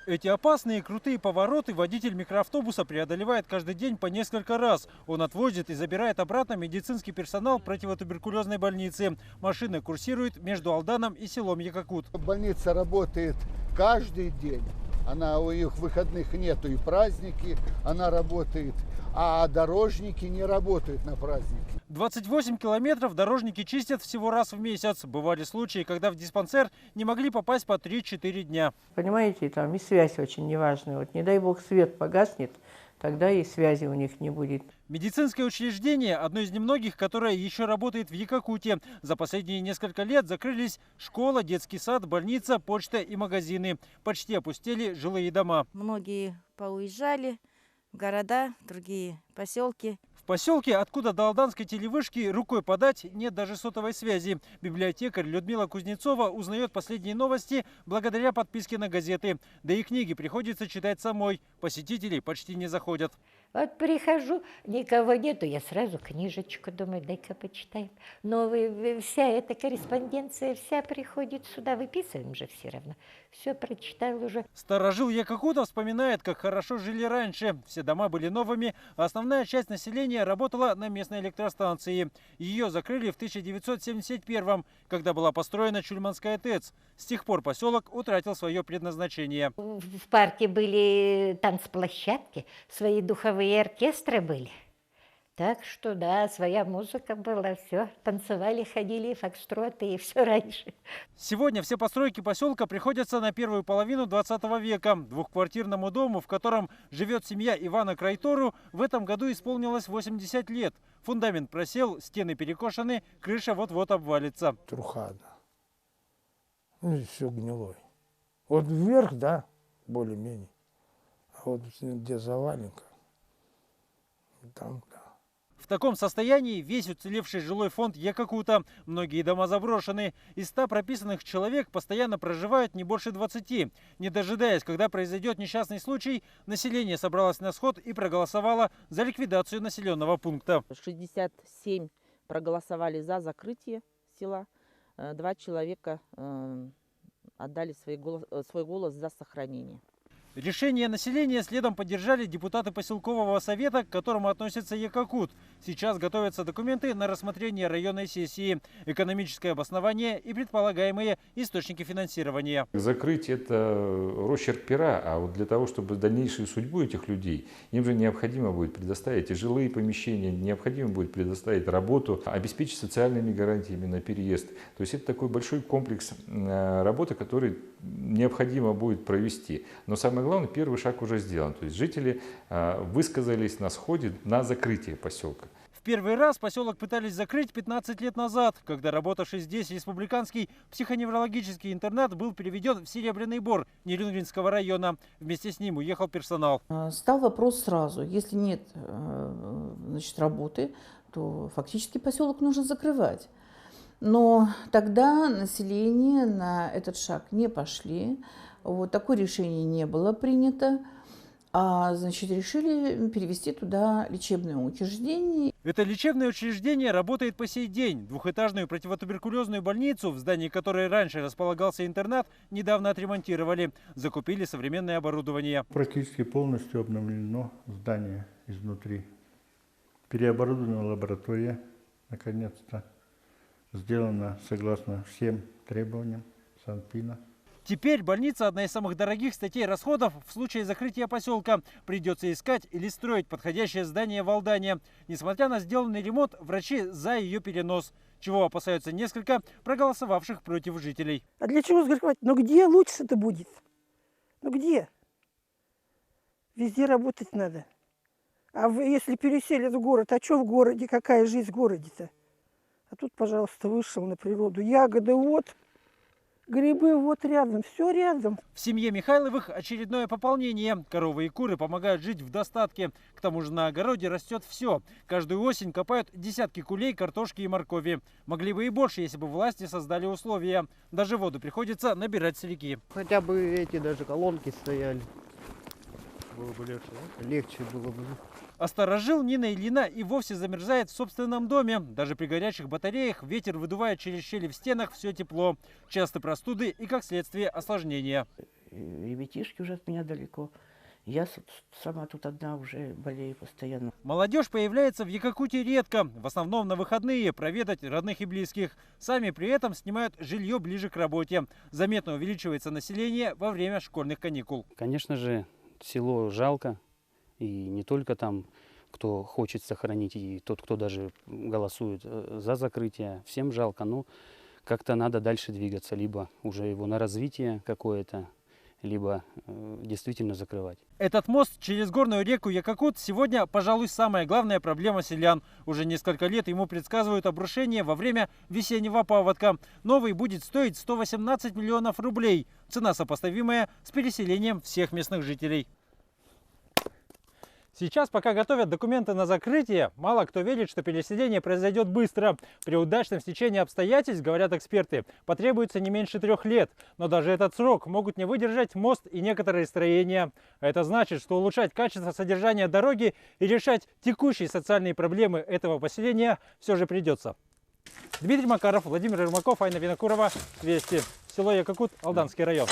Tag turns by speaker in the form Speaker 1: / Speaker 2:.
Speaker 1: Эти опасные крутые повороты водитель микроавтобуса преодолевает каждый день по несколько раз. Он отвозит и забирает обратно медицинский персонал противотуберкулезной больницы. Машина курсирует между Алданом и селом Якакут.
Speaker 2: Больница работает каждый день. У них выходных нету и праздники, она работает. А дорожники не работают на праздники.
Speaker 1: 28 километров дорожники чистят всего раз в месяц. Бывали случаи, когда в диспансер не могли попасть по 3-4 дня.
Speaker 3: Понимаете, там и связь очень неважная. Вот не дай бог свет погаснет, тогда и связи у них не будет.
Speaker 1: Медицинское учреждение – одно из немногих, которое еще работает в Якакуте. За последние несколько лет закрылись школа, детский сад, больница, почта и магазины. Почти опустели жилые дома.
Speaker 4: Многие поуезжали в города, другие поселки.
Speaker 1: В поселке, откуда до алданской телевышки рукой подать, нет даже сотовой связи. Библиотекарь Людмила Кузнецова узнает последние новости благодаря подписке на газеты. Да и книги приходится читать самой. Посетителей почти не заходят.
Speaker 5: Вот прихожу, никого нету, я сразу книжечку думаю, дай-ка почитаем. Но вся эта корреспонденция вся приходит сюда, выписываем же все равно. Все прочитал уже.
Speaker 1: Старожил Якакута вспоминает, как хорошо жили раньше. Все дома были новыми, а основная часть населения работала на местной электростанции. Ее закрыли в 1971-м, когда была построена Чульманская ТЭЦ. С тех пор поселок утратил свое предназначение.
Speaker 5: В парке были танцплощадки, свои духовые оркестры были. Так что, да, своя музыка была, все. Танцевали, ходили, фокстроты и все раньше.
Speaker 1: Сегодня все постройки поселка приходятся на первую половину 20 века. Двухквартирному дому, в котором живет семья Ивана Крайтору, в этом году исполнилось 80 лет. Фундамент просел, стены перекошены, крыша вот-вот обвалится.
Speaker 6: Труха, да. Ну и все гнилой. Вот вверх, да, более-менее. А вот где заваленка, там, да.
Speaker 1: В таком состоянии весь уцелевший жилой фонд Якакута. Многие дома заброшены. Из 100 прописанных человек постоянно проживают не больше 20. Не дожидаясь, когда произойдет несчастный случай, население собралось на сход и проголосовало за ликвидацию населенного пункта.
Speaker 7: 67 проголосовали за закрытие села. 2 человека отдали свой голос за сохранение.
Speaker 1: Решение населения следом поддержали депутаты поселкового совета, к которому относится Якакут. Сейчас готовятся документы на рассмотрение районной сессии, экономическое обоснование и предполагаемые источники финансирования.
Speaker 8: Закрыть – это росчерк пера, а вот для того, чтобы дальнейшую судьбу этих людей, им же необходимо будет предоставить и жилые помещения, необходимо будет предоставить работу, обеспечить социальными гарантиями на переезд. То есть это такой большой комплекс работы, который необходимо будет провести. Но самое главное, первый шаг уже сделан. То есть жители высказались на сходе на закрытие поселка.
Speaker 1: В первый раз поселок пытались закрыть 15 лет назад, когда работавший здесь республиканский психоневрологический интернат был переведен в Серебряный Бор Нерюнгринского района. Вместе с ним уехал персонал.
Speaker 9: Стал вопрос сразу. Если нет работы, то фактически поселок нужно закрывать. Но тогда население на этот шаг не пошли. Вот такое решение не было принято. Решили перевести туда лечебное учреждение.
Speaker 1: Это лечебное учреждение работает по сей день. Двухэтажную противотуберкулезную больницу, в здании которой раньше располагался интернат, недавно отремонтировали. Закупили современное оборудование.
Speaker 10: Практически полностью обновлено здание изнутри. Переоборудована лаборатория, наконец-то. Сделано согласно всем требованиям Санпина.
Speaker 1: Теперь больница – одна из самых дорогих статей расходов в случае закрытия поселка. Придется искать или строить подходящее здание в Алдане. Несмотря на сделанный ремонт, врачи за ее перенос. Чего опасаются несколько проголосовавших против жителей.
Speaker 11: А для чего закрывать? Ну где лучше это будет? Ну где? Везде работать надо. А если переселят в город, а что в городе? Какая жизнь в городе-то? А тут, пожалуйста, вышел на природу. Ягоды вот, грибы вот рядом, все рядом.
Speaker 1: В семье Михайловых очередное пополнение. Коровы и куры помогают жить в достатке. К тому же на огороде растет все. Каждую осень копают десятки кулей, картошки и моркови. Могли бы и больше, если бы власти создали условия. Даже воду приходится набирать с реки.
Speaker 12: Хотя бы эти даже колонки стояли. Было бы легче, да? Легче было бы.
Speaker 1: А старожил Нина Ильина и вовсе замерзает в собственном доме. Даже при горячих батареях ветер выдувает через щели в стенах все тепло. Часто простуды и, как следствие, осложнения.
Speaker 3: ребятишки уже от меня далеко. Я сама тут одна уже болею постоянно.
Speaker 1: Молодежь появляется в Якутии редко, в основном на выходные, проведать родных и близких. Сами при этом снимают жилье ближе к работе. Заметно увеличивается население во время школьных каникул.
Speaker 13: Конечно же, село жалко. И не только там, кто хочет сохранить, и тот, кто даже голосует за закрытие. Всем жалко, но как-то надо дальше двигаться. Либо уже его на развитие какое-то, либо действительно закрывать.
Speaker 1: Этот мост через горную реку Якакут сегодня, пожалуй, самая главная проблема селян. Уже несколько лет ему предсказывают обрушение во время весеннего паводка. Новый будет стоить 118 миллионов рублей. Цена сопоставимая с переселением всех местных жителей. Сейчас, пока готовят документы на закрытие, мало кто верит, что переселение произойдет быстро. При удачном стечении обстоятельств, говорят эксперты, потребуется не меньше 3 лет. Но даже этот срок могут не выдержать мост и некоторые строения. Это значит, что улучшать качество содержания дороги и решать текущие социальные проблемы этого поселения все же придется. Дмитрий Макаров, Владимир Ермаков, Айна Винокурова. Вести. Село Якакут, Алданский район.